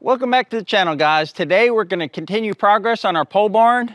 Welcome back to the channel, guys. Today we're going to continue progress on our pole barn.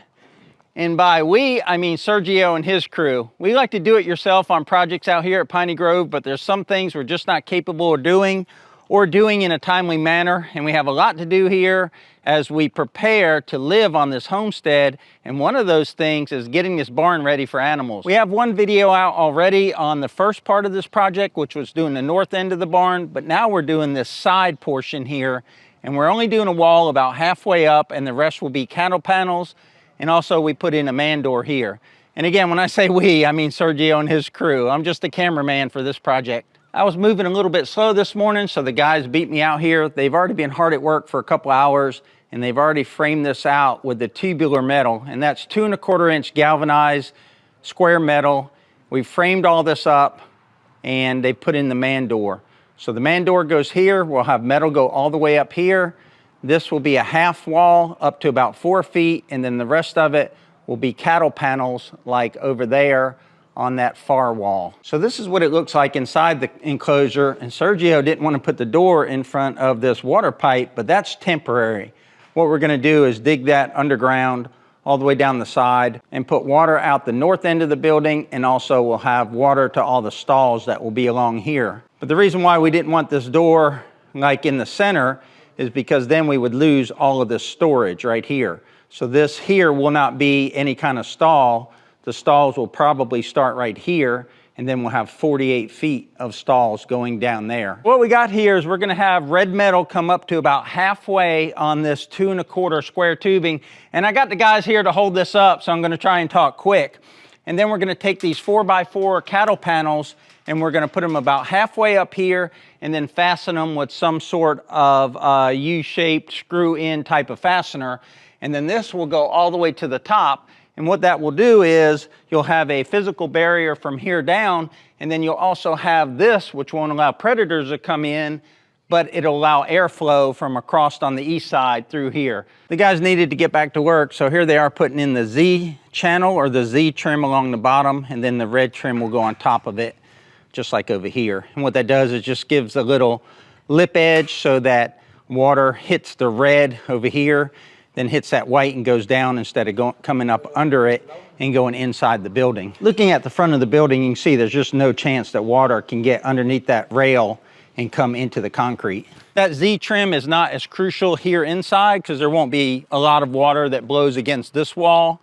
And by we, I mean Sergio and his crew. We like to do it yourself on projects out here at Piney Grove, but there's some things we're just not capable of doing or doing in a timely manner. And we have a lot to do here as we prepare to live on this homestead. And one of those things is getting this barn ready for animals. We have one video out already on the first part of this project, which was doing the north end of the barn, but now we're doing this side portion here. And we're only doing a wall about halfway up, and the rest will be cattle panels. And also we put in a man door here. And again, when I say we, I mean Sergio and his crew. I'm just the cameraman for this project. I was moving a little bit slow this morning, so the guys beat me out here. They've already been hard at work for a couple hours, and they've already framed this out with the tubular metal. And that's 2 1/4 inch galvanized square metal. We've framed all this up, and they put in the man door. So the man door goes here. We'll have metal go all the way up here. This will be a half wall up to about 4 feet, and then the rest of it will be cattle panels like over there on that far wall. So this is what it looks like inside the enclosure, and Sergio didn't want to put the door in front of this water pipe, but that's temporary. What we're going to do is dig that underground all the way down the side and put water out the north end of the building, and also we'll have water to all the stalls that will be along here. But the reason why we didn't want this door like in the center is because then we would lose all of this storage right here. So this here will not be any kind of stall. The stalls will probably start right here, and then we'll have 48 feet of stalls going down there. What we got here is we're gonna have red metal come up to about halfway on this 2 1/4 square tubing. And I got the guys here to hold this up, so I'm gonna try and talk quick. And then we're gonna take these 4x4 cattle panels, and we're gonna put them about halfway up here and then fasten them with some sort of U-shaped screw-in type of fastener. And then this will go all the way to the top. And what that will do is you'll have a physical barrier from here down, and then you'll also have this, which won't allow predators to come in, but it'll allow airflow from across on the east side through here. The guys needed to get back to work, so here they are putting in the Z channel or the Z trim along the bottom, and then the red trim will go on top of it, just like over here. And what that does is just gives a little lip edge so that water hits the red over here, then hits that white and goes down instead of coming up under it and going inside the building. Looking at the front of the building, you can see there's just no chance that water can get underneath that rail and come into the concrete. That Z trim is not as crucial here inside because there won't be a lot of water that blows against this wall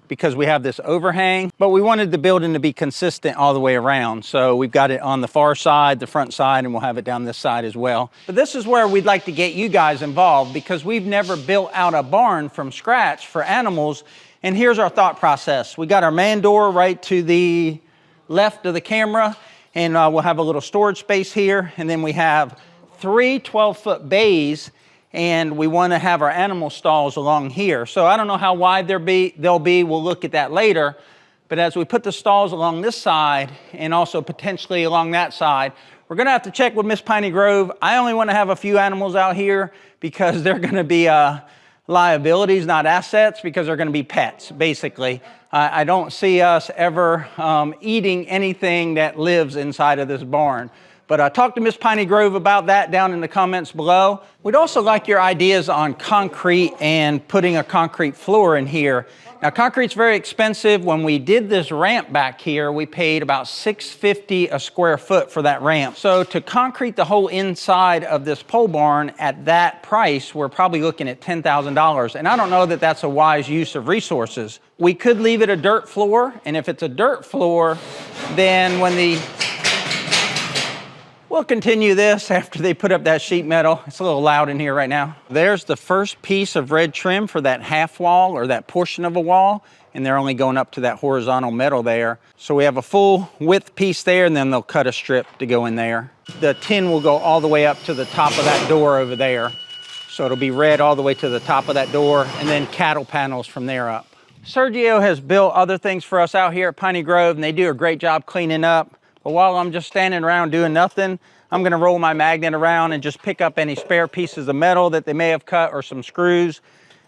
because we have this overhang, but we wanted the building to be consistent all the way around. So we've got it on the far side, the front side, and we'll have it down this side as well. But this is where we'd like to get you guys involved because we've never built out a barn from scratch for animals. And here's our thought process. We got our man door right to the left of the camera, and we'll have a little storage space here. And then we have 3 12-foot bays, and we want to have our animal stalls along here. So I don't know how wide they'll be. We'll look at that later. But as we put the stalls along this side and also potentially along that side, we're going to have to check with Miss Piney Grove. I only want to have a few animals out here because they're going to be liabilities, not assets, because they're going to be pets, basically. I don't see us ever eating anything that lives inside of this barn. But talk to Miss Piney Grove about that down in the comments below. We'd also like your ideas on concrete and putting a concrete floor in here. Now, concrete's very expensive. When we did this ramp back here, we paid about $6.50 a square foot for that ramp. So to concrete the whole inside of this pole barn at that price, we're probably looking at $10,000. And I don't know that that's a wise use of resources. We could leave it a dirt floor. And if it's a dirt floor, then we'll continue this after they put up that sheet metal. It's a little loud in here right now. There's the first piece of red trim for that half wall or that portion of a wall, and they're only going up to that horizontal metal there. So we have a full width piece there, and then they'll cut a strip to go in there. The tin will go all the way up to the top of that door over there. So it'll be red all the way to the top of that door, and then cattle panels from there up. Sergio has built other things for us out here at Piney Grove, and they do a great job cleaning up. But while I'm just standing around doing nothing, I'm gonna roll my magnet around and just pick up any spare pieces of metal that they may have cut or some screws.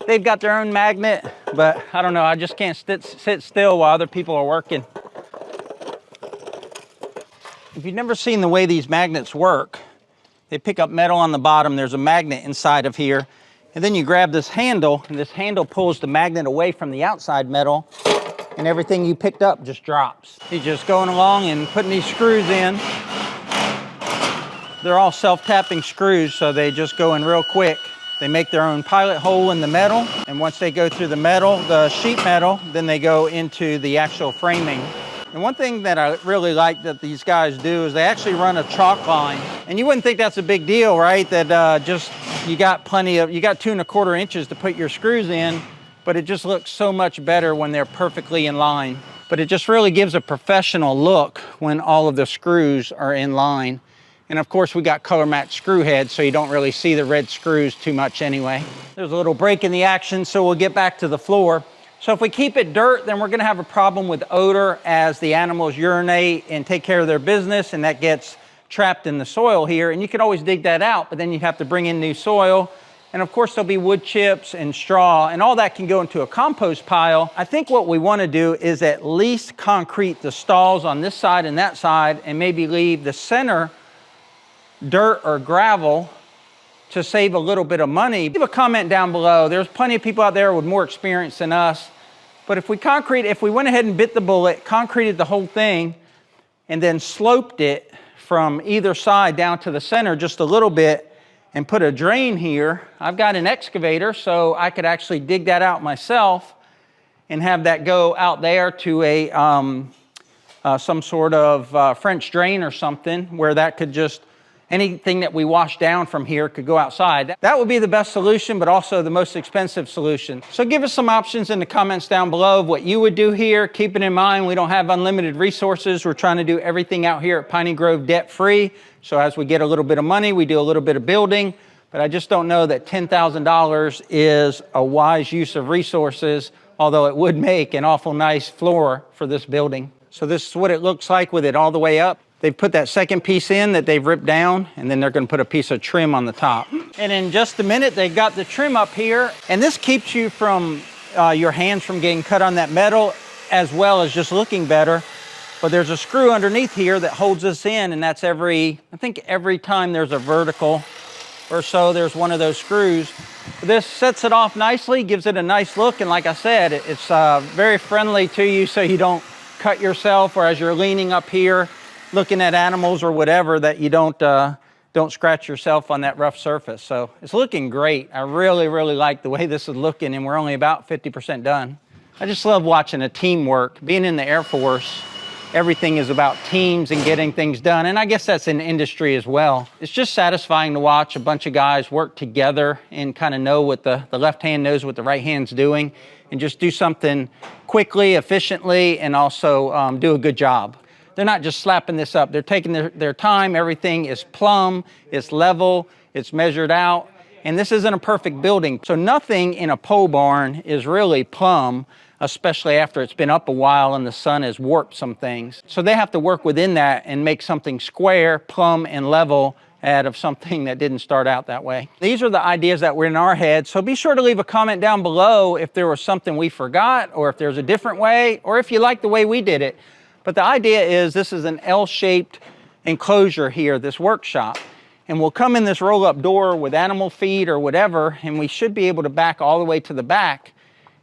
They've got their own magnet, but I don't know, I just can't sit still while other people are working. If you've never seen the way these magnets work, They pick up metal on the bottom. There's a magnet inside of here. And then you grab this handle, and this handle pulls the magnet away from the outside metal, and everything you picked up just drops. You're just going along and putting these screws in. They're all self-tapping screws, so they just go in real quick. They make their own pilot hole in the metal, and once they go through the metal, the sheet metal, then they go into the actual framing. And one thing that I really like that these guys do is they actually run a chalk line. And you wouldn't think that's a big deal, right? That you got 2¼ inches to put your screws in, but it just looks so much better when they're perfectly in line. But it just really gives a professional look when all of the screws are in line. And of course we got color matched screw heads, so you don't really see the red screws too much anyway. There's a little break in the action, so we'll get back to the floor. So if we keep it dirt, then we're gonna have a problem with odor as the animals urinate and take care of their business, and that gets trapped in the soil here. And you could always dig that out, but then you'd have to bring in new soil. And of course there'll be wood chips and straw, and all that can go into a compost pile. I think what we wanna do is at least concrete the stalls on this side and that side, and maybe leave the center dirt or gravel to save a little bit of money. Leave a comment down below. There's plenty of people out there with more experience than us. But if we went ahead and bit the bullet, concreted the whole thing, and then sloped it from either side down to the center just a little bit, and put a drain here, I've got an excavator, so I could actually dig that out myself and have that go out there to a some sort of French drain or something, where that could just, anything that we wash down from here could go outside. That would be the best solution, but also the most expensive solution. So give us some options in the comments down below of what you would do here. Keeping in mind, we don't have unlimited resources. We're trying to do everything out here at Piney Grove debt-free. So as we get a little bit of money, we do a little bit of building, but I just don't know that $10,000 is a wise use of resources, although it would make an awful nice floor for this building. So this is what it looks like with it all the way up. They've put that second piece in that they've ripped down, and then they're gonna put a piece of trim on the top. And in just a minute, they've got the trim up here, and this keeps you from your hands from getting cut on that metal, as well as just looking better. But there's a screw underneath here that holds this in, and that's I think every time there's a vertical or so, there's one of those screws. This sets it off nicely, gives it a nice look, and like I said, it's very friendly to you, so you don't cut yourself, or as you're leaning up here, looking at animals or whatever, that you don't scratch yourself on that rough surface. So it's looking great. I really, really like the way this is looking, and we're only about 50% done. I just love watching a team work. Being in the Air Force, everything is about teams and getting things done, and I guess that's in industry as well. It's just satisfying to watch a bunch of guys work together and kind of know what the left hand knows what the right hand's doing, and just do something quickly, efficiently, and also do a good job. They're not just slapping this up. They're taking their time. Everything is plumb, it's level, it's measured out. And this isn't a perfect building. So nothing in a pole barn is really plumb, especially after it's been up a while and the sun has warped some things. So they have to work within that and make something square, plumb, and level out of something that didn't start out that way. These are the ideas that were in our head. So be sure to leave a comment down below if there was something we forgot, or if there's a different way, or if you like the way we did it. But the idea is this is an L-shaped enclosure here, this workshop. And we'll come in this roll-up door with animal feed or whatever, and we should be able to back all the way to the back.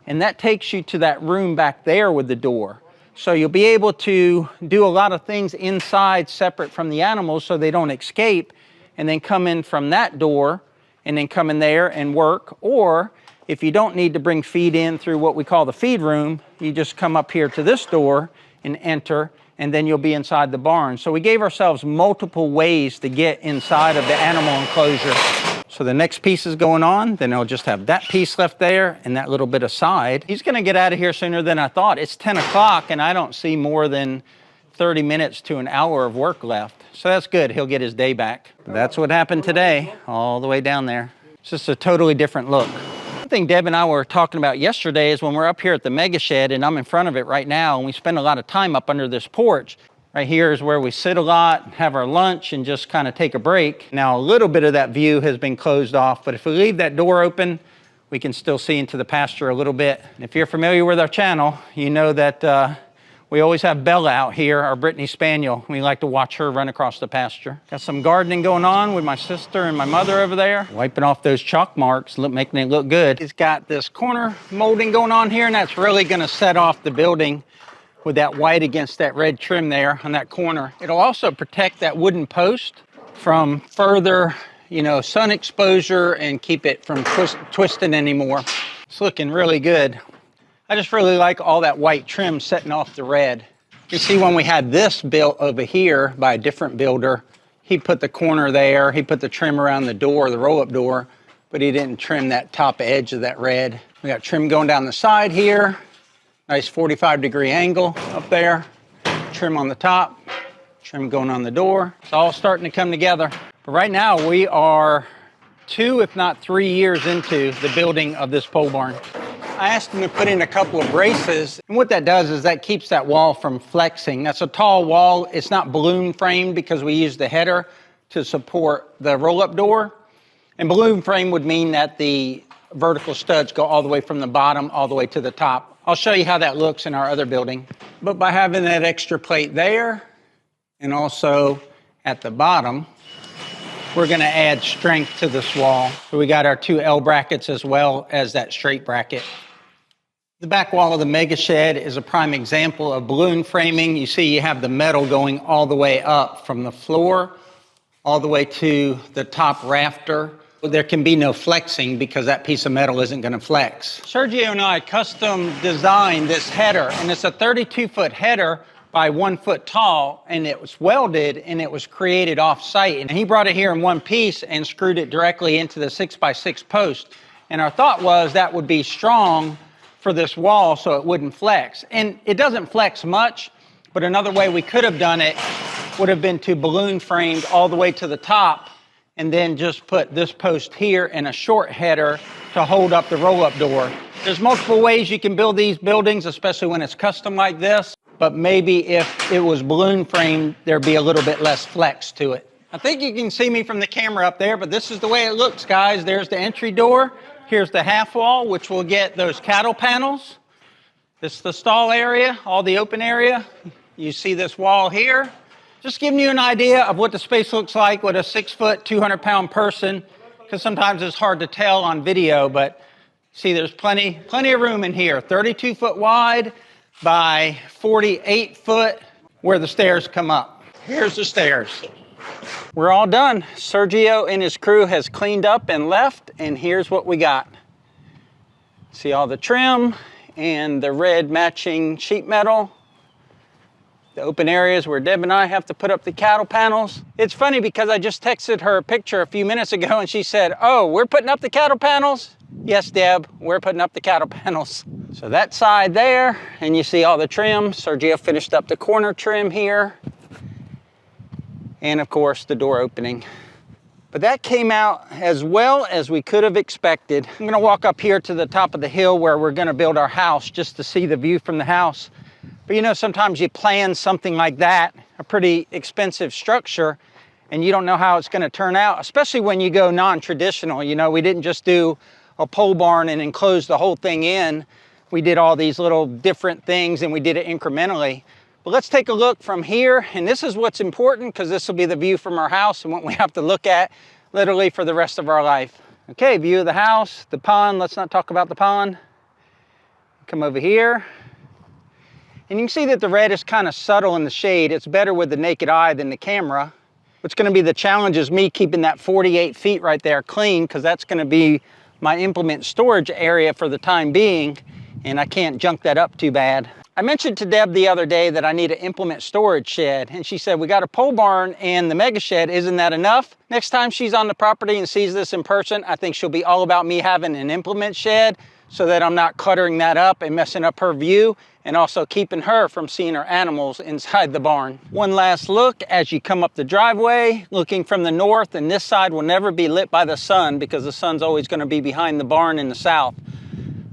And that takes you to that room back there with the door. So you'll be able to do a lot of things inside separate from the animals so they don't escape, and then come in from that door and then come in there and work. Or if you don't need to bring feed in through what we call the feed room, you just come up here to this door and enter, and then you'll be inside the barn. So we gave ourselves multiple ways to get inside of the animal enclosure. So the next piece is going on, then I'll just have that piece left there and that little bit of side. He's gonna get out of here sooner than I thought. It's 10 o'clock and I don't see more than 30 minutes to an hour of work left. So that's good, he'll get his day back. That's what happened today, all the way down there. It's just a totally different look. One thing Deb and I were talking about yesterday is when we're up here at the mega shed, and I'm in front of it right now, and we spend a lot of time up under this porch. Right here is where we sit a lot, have our lunch, and just kind of take a break. Now a little bit of that view has been closed off, but if we leave that door open, we can still see into the pasture a little bit. And if you're familiar with our channel, you know that We always have Bella out here, our Brittany Spaniel. We like to watch her run across the pasture. Got some gardening going on with my sister and my mother over there. Wiping off those chalk marks, making it look good. He's got this corner molding going on here, and that's really gonna set off the building with that white against that red trim there on that corner. It'll also protect that wooden post from further, sun exposure and keep it from twisting anymore. It's looking really good. I just really like all that white trim setting off the red. You see when we had this built over here by a different builder, he put the corner there, he put the trim around the door, the roll-up door, but he didn't trim that top edge of that red. We got trim going down the side here. Nice 45-degree angle up there. Trim on the top, trim going on the door. It's all starting to come together. But right now we are 2, if not 3 years into the building of this pole barn. I asked him to put in a couple of braces, and what that does is that keeps that wall from flexing. That's a tall wall. It's not balloon framed because we use the header to support the roll-up door. And balloon frame would mean that the vertical studs go all the way from the bottom all the way to the top. I'll show you how that looks in our other building. But by having that extra plate there and also at the bottom, we're gonna add strength to this wall. So we got our 2 L brackets as well as that straight bracket. The back wall of the mega shed is a prime example of balloon framing. You see you have the metal going all the way up from the floor all the way to the top rafter. There can be no flexing because that piece of metal isn't gonna flex. Sergio and I custom designed this header, and it's a 32-foot header by 1 foot tall, and it was welded and it was created off-site. And he brought it here in one piece and screwed it directly into the 6x6 post. And our thought was that would be strong for this wall so it wouldn't flex. And it doesn't flex much, but another way we could have done it would have been to balloon framed all the way to the top and then just put this post here and a short header to hold up the roll-up door. There's multiple ways you can build these buildings, especially when it's custom like this, but maybe if it was balloon framed, there'd be a little bit less flex to it. I think you can see me from the camera up there, but this is the way it looks, guys. There's the entry door. Here's the half wall, which will get those cattle panels. This is the stall area, all the open area. You see this wall here. Just giving you an idea of what the space looks like with a 6-foot, 200-pound person, because sometimes it's hard to tell on video, but see there's plenty of room in here. 32 foot wide by 48 foot where the stairs come up. Here's the stairs. We're all done. Sergio and his crew has cleaned up and left, and here's what we got. See all the trim and the red matching sheet metal. The open areas where Deb and I have to put up the cattle panels. It's funny because I just texted her a picture a few minutes ago and she said, "Oh, we're putting up the cattle panels?" Yes, Deb, we're putting up the cattle panels. So that side there, and you see all the trim. Sergio finished up the corner trim here. And of course, the door opening. But that came out as well as we could have expected. I'm gonna walk up here to the top of the hill where we're gonna build our house just to see the view from the house. But sometimes you plan something like that, a pretty expensive structure, and you don't know how it's gonna turn out, especially when you go non-traditional. We didn't just do a pole barn and enclose the whole thing in. We did all these little different things and we did it incrementally. But let's take a look from here, and this is what's important because this will be the view from our house and what we have to look at literally for the rest of our life. Okay, view of the house, the pond. Let's not talk about the pond. Come over here. And you can see that the red is kind of subtle in the shade. It's better with the naked eye than the camera. What's going to be the challenge is me keeping that 48 feet right there clean, because that's going to be my implement storage area for the time being, and I can't junk that up too bad. I mentioned to Deb the other day that I need an implement storage shed, and she said, "We got a pole barn and the mega shed, isn't that enough?" Next time she's on the property and sees this in person, I think she'll be all about me having an implement shed so that I'm not cluttering that up and messing up her view, and also keeping her from seeing her animals inside the barn. One last look as you come up the driveway, looking from the north, and this side will never be lit by the sun because the sun's always going to be behind the barn in the south.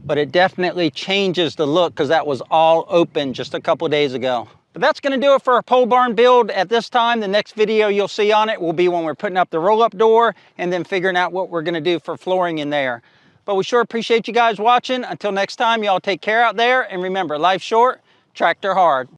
But it definitely changes the look because that was all open just a couple days ago. But that's going to do it for our pole barn build at this time. The next video you'll see on it will be when we're putting up the roll-up door and then figuring out what we're going to do for flooring in there. But we sure appreciate you guys watching. Until next time, y'all take care out there. And remember, life's short, tractor hard.